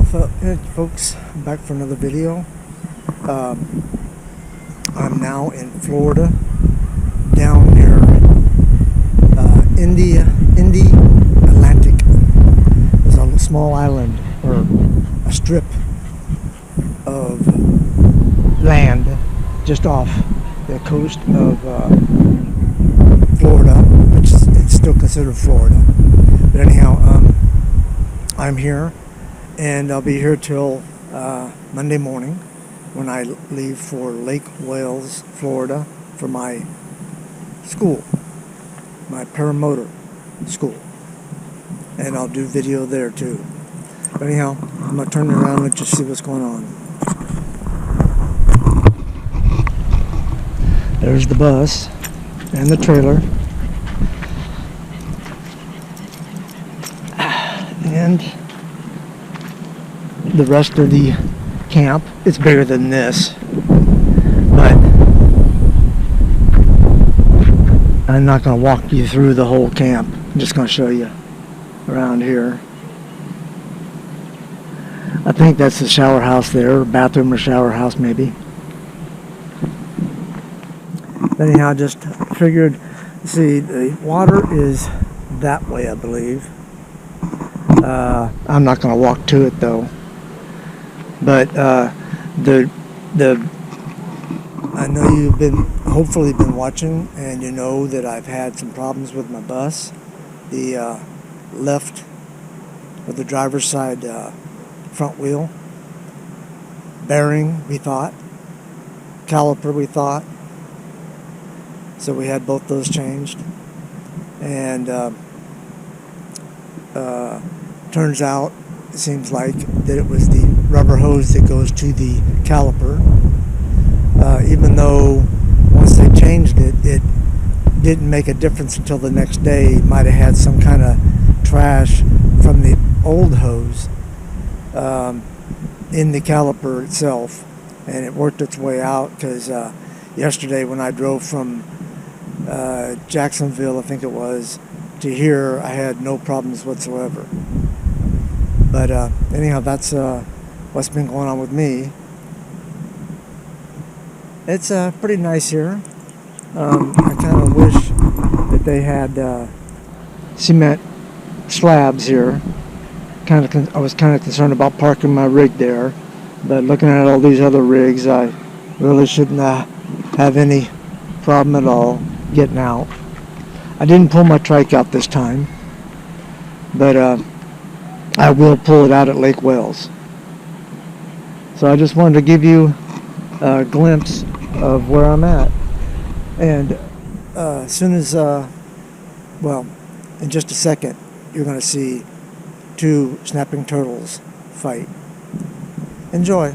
Folks, I'm back for another video. I'm now in Florida, down near Indy Atlantic. There's a small island, or a strip of land just off the coast of Florida, which is still considered Florida. But anyhow, I'm here, and I'll be here till Monday morning when I leave for Lake Wales, Florida, for my school, my paramotor school, and I'll do video there too. But anyhow, I'm gonna turn around and let you see what's going on. There's the bus and the trailer, and the rest of the camp. It's bigger than this, but I'm not going to walk you through the whole camp. I'm just going to show you around here. I think that's the shower house there, bathroom or shower house maybe. Anyhow, I just figured, see, the water is that way, I believe. I'm not going to walk to it though. But I know you've hopefully been watching, and you know that I've had some problems with my bus. The left, or the driver's side front wheel bearing, we thought, caliper, we thought. So we had both those changed, and turns out, it seems like, that it was the rubber hose that goes to the caliper. Even though once they changed it, it didn't make a difference until the next day. It might have had some kind of trash from the old hose in the caliper itself, and it worked its way out, because yesterday when I drove from Jacksonville, I think it was, to here, I had no problems whatsoever. But anyhow, that's what's been going on with me. It's pretty nice here. I kind of wish that they had cement slabs here. I was kind of concerned about parking my rig there, but looking at all these other rigs, I really shouldn't have any problem at all getting out. I didn't pull my trike out this time, but I will pull it out at Lake Wales. So I just wanted to give you a glimpse of where I'm at. And as soon as, well, in just a second, you're going to see two snapping turtles fight. Enjoy.